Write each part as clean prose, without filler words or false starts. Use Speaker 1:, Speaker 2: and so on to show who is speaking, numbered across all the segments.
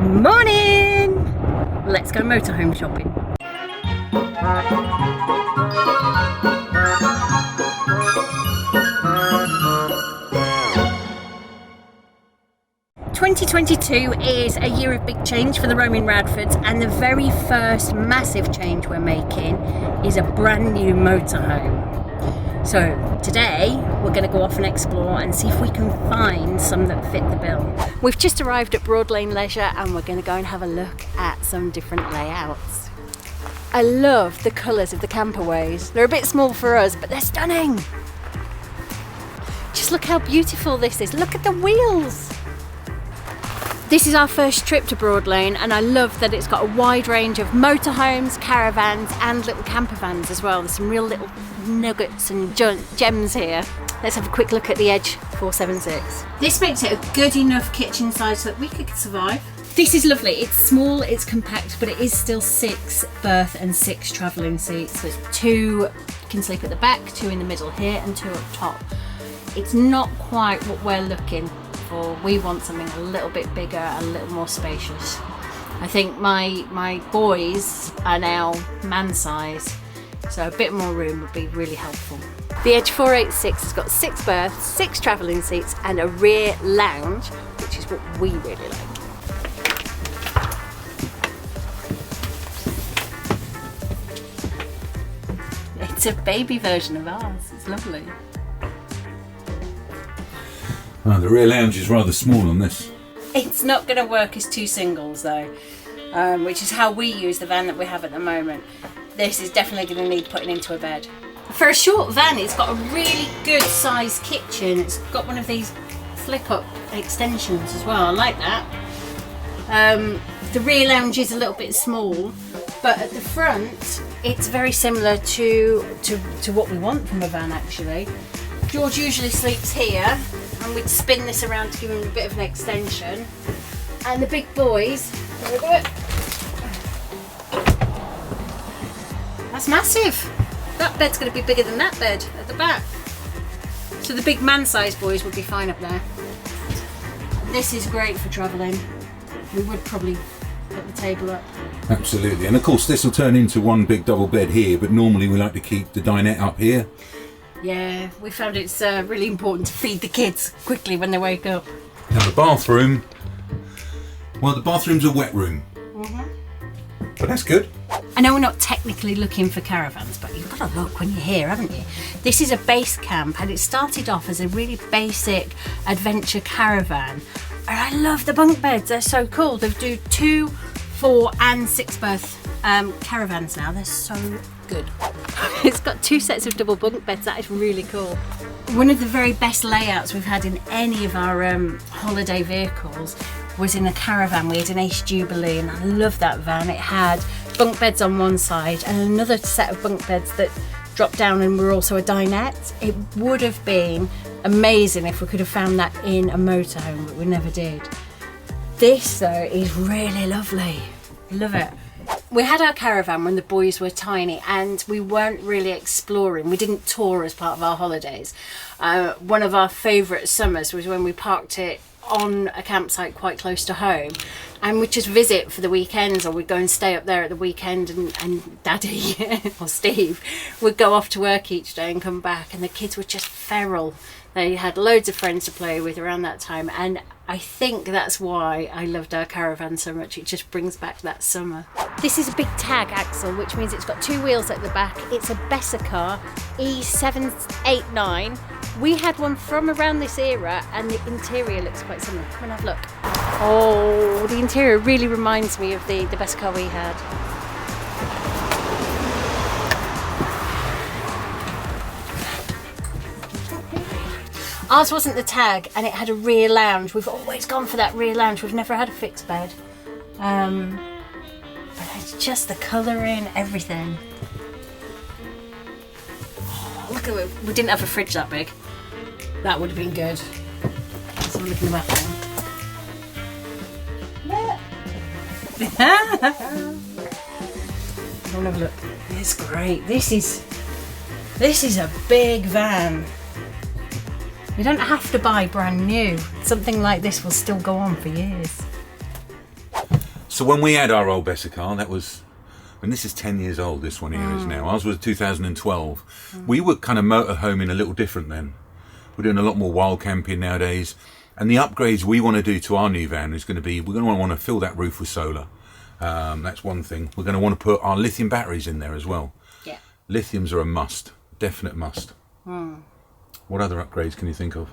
Speaker 1: Morning! Let's go motorhome shopping. ...2022 is a year of big change for the Roaming Radfords, and the very first massive change we're making is a brand new motorhome. So today we're going to go off and explore and see if we can find some that fit the bill. We've just arrived at Broad Lane Leisure and we're going to go and have a look at some different layouts. I love the colours of the camperways. They're a bit small for us, but they're stunning. Just look how beautiful this is. Look at the wheels. This is our first trip to Broad Lane, and I love that it's got a wide range of motorhomes, caravans and little campervans as well. There's some real little nuggets and gems here. Let's have a quick look at the Edge 476. This makes it a good enough kitchen size so that we could survive. This is lovely. It's small, it's compact, but it is still 6 berth and 6 travelling seats. There's 2 you can sleep at the back, 2 in the middle here and 2 up top. It's not quite what we're looking for. We want something a little bit bigger, a little more spacious. I think my boys are now man size, so a bit more room would be really helpful. The Edge 486 has got 6 berths, 6 travelling seats and a rear lounge, which is what we really like. It's a baby version of ours. It's lovely.
Speaker 2: Oh, the rear lounge is rather small on this.
Speaker 1: It's not going to work as 2 singles though, which is how we use the van that we have at the moment. This is definitely going to need putting into a bed. For a short van, it's got a really good sized kitchen. It's got one of these flip up extensions as well. I like that. The rear lounge is a little bit small, but at the front it's very similar to what we want from a van actually. George usually sleeps here, and we'd spin this around to give him a bit of an extension. And the big boys, there we go. That's massive. That bed's going to be bigger than that bed at the back. So the big man-sized boys would be fine up there. This is great for travelling. We would probably put the table up.
Speaker 2: Absolutely, and of course this will turn into one big double bed here, but normally we like to keep the dinette up here.
Speaker 1: Yeah, we found it's really important to feed the kids quickly when they wake up.
Speaker 2: Now the bathroom, well, the bathroom's a wet room. But that's good.
Speaker 1: I know we're not technically looking for caravans, but you've got to look when you're here, haven't you? This is a base camp, and it started off as a really basic adventure caravan. And I love the bunk beds, they're so cool. They do 2, 4 and 6 berth caravans now. They're so good. It's got 2 sets of double bunk beds. That is really cool. One of the very best layouts we've had in any of our holiday vehicles was in a caravan. We had an Ace Jubilee, and I love that van. It had bunk beds on one side and another set of bunk beds that dropped down and were also a dinette. It would have been amazing if we could have found that in a motorhome, but we never did. This though is really lovely. Love it. We had our caravan when the boys were tiny, and we weren't really exploring. We didn't tour as part of our holidays. One of our favourite summers was when we parked it on a campsite quite close to home, and we'd just visit for the weekends, or we'd go and stay up there at the weekend, and Daddy or Steve would go off to work each day and come back, and the kids were just feral. They had loads of friends to play with around that time, and I think that's why I loved our caravan so much. It just brings back that summer. This is a big tag axle, which means it's got 2 wheels at the back. It's a Bessacar E789. We had one from around this era, and the interior looks quite similar. Come and have a look. Oh, the interior really reminds me of the Bessacar we had. Ours wasn't the tag, and it had a rear lounge. We've always gone for that rear lounge. We've never had a fixed bed. But it's just the colouring, everything. Oh, look at it. We didn't have a fridge that big. That would have been good. Let's have a look in the bathroom. Go and have a look. It's great. This is a big van. You don't have to buy brand new. Something like this will still go on for years.
Speaker 2: So when we had our old Bessacar, that was, and this is 10 years old, this one here is now. Ours was 2012. We were kind of motorhoming a little different then. We're doing a lot more wild camping nowadays. And the upgrades we want to do to our new van is going to be, we're going to want to fill that roof with solar. That's one thing. We're going to want to put our lithium batteries in there as well.
Speaker 1: Yeah.
Speaker 2: Lithiums are a must, definite must. What other upgrades can you think of?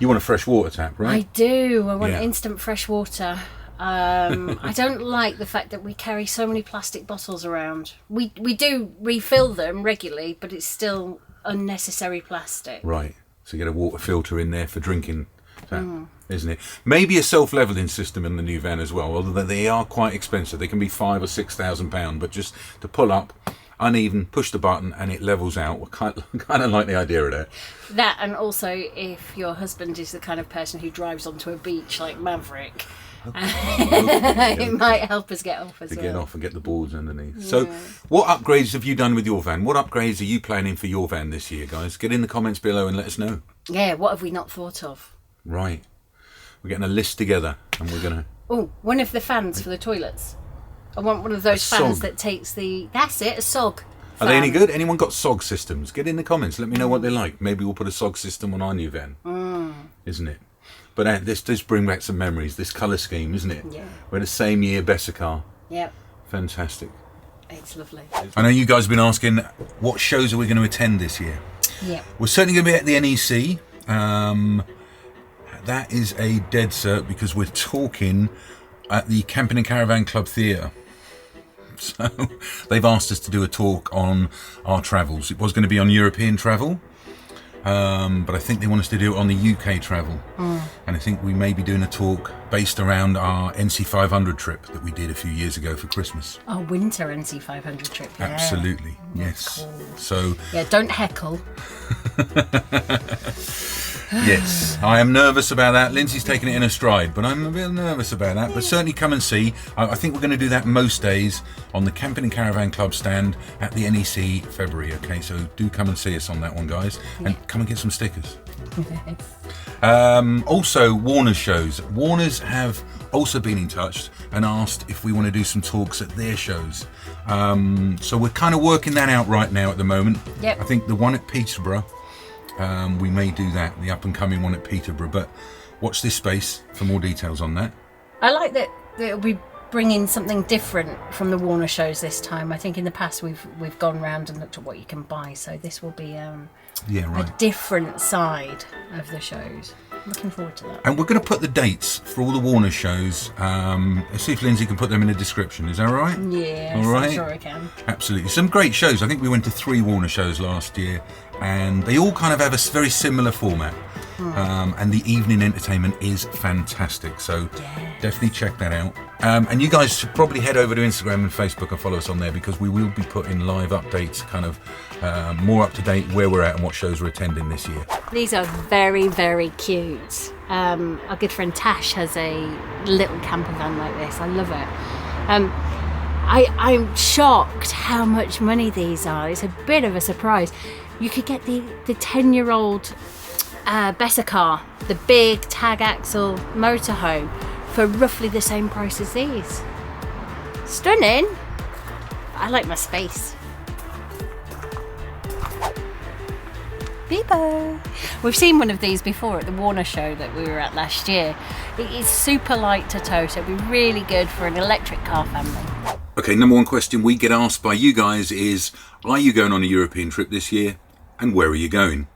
Speaker 2: You want a fresh water tap, right?
Speaker 1: I do. I want instant fresh water. I don't like the fact that we carry so many plastic bottles around. We do refill them regularly, but it's still unnecessary plastic.
Speaker 2: Right. So you get a water filter in there for drinking, isn't it? Maybe a self-levelling system in the new van as well, although they are quite expensive. They can be £5,000 or £6,000, but just to pull up, uneven, push the button and it levels out. I kind of like the idea of that.
Speaker 1: That, and also if your husband is the kind of person who drives onto a beach like Maverick, it might help us get off as well.
Speaker 2: To get off and get the boards underneath. So what upgrades have you done with your van? What upgrades are you planning for your van this year, guys? Get in the comments below and let us know.
Speaker 1: Yeah, what have we not thought of?
Speaker 2: Right. We're getting a list together and we're going to...
Speaker 1: Oh, one of the fans for the toilets. I want one of those fans that takes the... That's it, a SOG.
Speaker 2: Are they any good? Anyone got SOG systems? Get in the comments. Let me know what they're like. Maybe we'll put a SOG system on our new van. Isn't it? But this does bring back some memories. This colour scheme, isn't it? Yeah. We're the same year Bessacar. Yep. Fantastic.
Speaker 1: It's lovely.
Speaker 2: I know you guys have been asking, what shows are we going to attend this year? Yeah. We're certainly going to be at the NEC. That is a dead cert because we're talking at the Camping and Caravan Club Theatre. So they've asked us to do a talk on our travels. It was going to be on European travel, but I think they want us to do it on the UK travel. And I think we may be doing a talk based around our NC 500 trip that we did a few years ago for Christmas.
Speaker 1: Our winter NC 500 trip. Yeah.
Speaker 2: Absolutely, yes. Cool. So
Speaker 1: yeah, don't heckle.
Speaker 2: Yes, I am nervous about that. Lindsay's taking it in a stride, but I'm a bit nervous about that. But certainly come and see. I think we're going to do that most days on the Camping and Caravan Club stand at the NEC February. Okay, so do come and see us on that one, guys, and come and get some stickers. Also, Warner's shows. Warner's have also been in touch and asked if we want to do some talks at their shows. So we're kind of working that out right now at the moment. Yep. I think the one at Peterborough. We may do that, the up-and-coming one at Peterborough, but watch this space for more details on that.
Speaker 1: I like that it'll be bringing something different from the Warner shows this time. I think in the past we've gone round and looked at what you can buy, so this will be a different side of the shows. Looking forward to that.
Speaker 2: And we're going to put the dates for all the Warner shows. Let's see if Lindsay can put them in the description. Is that all right?
Speaker 1: Yeah, all right. I'm sure I can.
Speaker 2: Absolutely. Some great shows. I think we went to 3 Warner shows last year, and they all kind of have a very similar format. And the evening entertainment is fantastic, so definitely check that out. And you guys should probably head over to Instagram and Facebook and follow us on there, because we will be putting live updates, kind of more up to date where we're at and what shows we're attending this year.
Speaker 1: These are very, very cute. Our good friend Tash has a little camper van like this. I love it. I'm shocked how much money these are. It's a bit of a surprise. You could get the 10-year-old Bessacar, the big tag axle motorhome, for roughly the same price as these. Stunning. I like my space. Beepo. We've seen one of these before at the Warner show that we were at last year. It is super light to tow, so it'd be really good for an electric car family.
Speaker 2: Okay, number one question we get asked by you guys is, are you going on a European trip this year, and where are you going?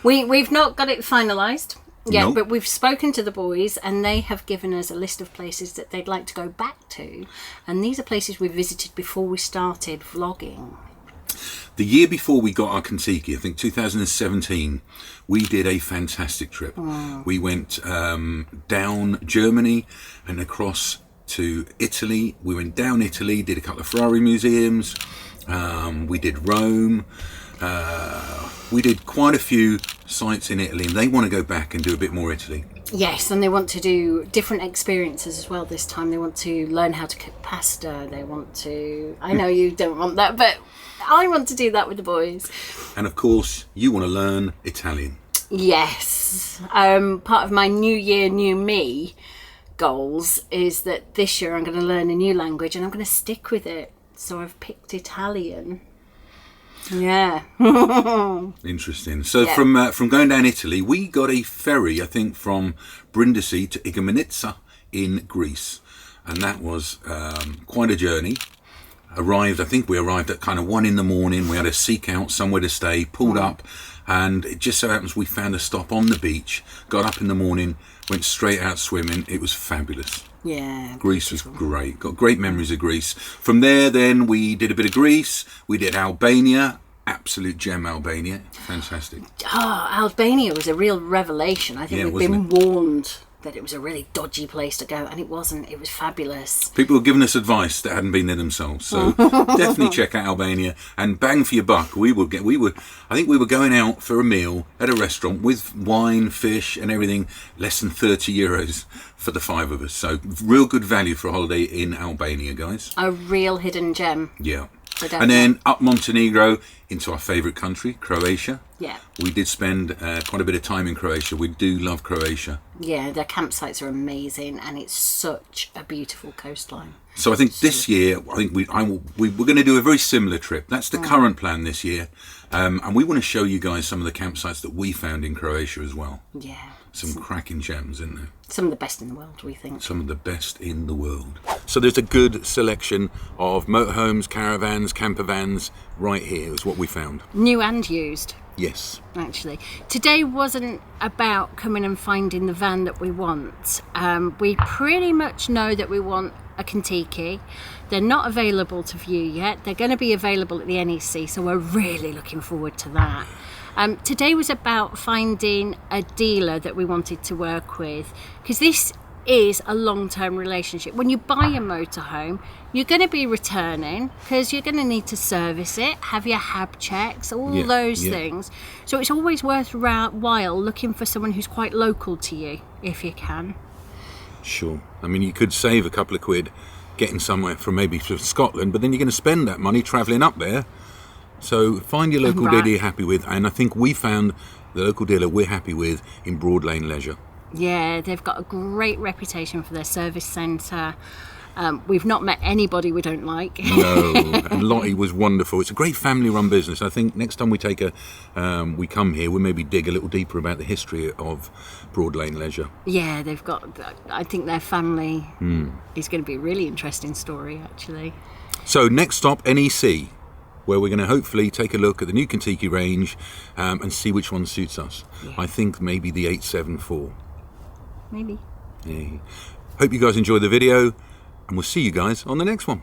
Speaker 1: We've not got it finalised yet,
Speaker 2: Nope.
Speaker 1: but we've spoken to the boys and they have given us a list of places that they'd like to go back to, and these are places we visited before we started vlogging.
Speaker 2: The year before we got our kon-tiki, I think 2017, we did a fantastic trip. We went down Germany and across to Italy. We went down Italy, did a couple of Ferrari museums. We did Rome. We did quite a few sites in Italy, and they want to go back and do a bit more Italy.
Speaker 1: Yes, and they want to do different experiences as well this time. They want to learn how to cook pasta. They want to... I know you don't want that, but I want to do that with the boys.
Speaker 2: And of course, you want to learn Italian.
Speaker 1: Yes. Part of my New Year, New Me goals is that this year I'm going to learn a new language and I'm going to stick with it. So I've picked Italian. Yeah.
Speaker 2: Interesting. So from going down Italy, we got a ferry, I think, from Brindisi to Igoumenitsa in Greece. And that was quite a journey. I think we arrived at kind of 1 a.m. We had to seek out somewhere to stay, pulled up, and it just so happens we found a stop on the beach, got up in the morning, went straight out swimming. It was fabulous.
Speaker 1: Yeah.
Speaker 2: Greece was great. Got great memories of Greece. From there, then, we did a bit of Greece. We did Albania. Absolute gem, Albania. Fantastic.
Speaker 1: Oh, Albania was a real revelation. I think we've been warned that it was a really dodgy place to go, and it wasn't. It was fabulous.
Speaker 2: People were giving us advice that hadn't been there themselves, so definitely check out Albania and bang for your buck. I think we were going out for a meal at a restaurant with wine, fish, and everything, less than €30 for the 5 of us. So real good value for a holiday in Albania, guys.
Speaker 1: A real hidden gem.
Speaker 2: Yeah. And then up Montenegro into our favourite country, Croatia.
Speaker 1: Yeah.
Speaker 2: We did spend quite a bit of time in Croatia. We do love Croatia.
Speaker 1: Yeah, their campsites are amazing, and it's such a beautiful coastline.
Speaker 2: So I think this year, we're going to do a very similar trip. That's the current plan this year. And we want to show you guys some of the campsites that we found in Croatia as well.
Speaker 1: Yeah.
Speaker 2: Some cracking gems in there.
Speaker 1: Some of the best in the world, we think.
Speaker 2: Some of the best in the world. So there's a good selection of motorhomes, caravans, campervans right here is what we found.
Speaker 1: New and used.
Speaker 2: Yes.
Speaker 1: Actually. Today wasn't about coming and finding the van that we want. We pretty much know that we want a kon-tiki. They're not available to view yet. They're going to be available at the NEC, so we're really looking forward to that. Today was about finding a dealer that we wanted to work with, because this is a long-term relationship. When you buy a motorhome, you're going to be returning because you're going to need to service it, have your HAB checks, all those things. So it's always worthwhile looking for someone who's quite local to you, if you can.
Speaker 2: Sure. I mean, you could save a couple of quid getting somewhere from Scotland, but then you're going to spend that money travelling up there. So find your local dealer you're happy with, and I think we found the local dealer we're happy with in Broad Lane Leisure. Yeah,
Speaker 1: they've got a great reputation for their service centre. We've not met anybody we don't like.
Speaker 2: No, and Lottie was wonderful. It's a great family-run business. I think next time we come here, we'll maybe dig a little deeper about the history of Broad Lane Leisure. Yeah, I think their family is going to be a really interesting story, actually. So next stop, NEC, where we're going to hopefully take a look at the new kon-tiki range and see which one suits us. Yeah. I think maybe the 874. Maybe. Yeah. Hope you guys enjoyed the video, and we'll see you guys on the next one.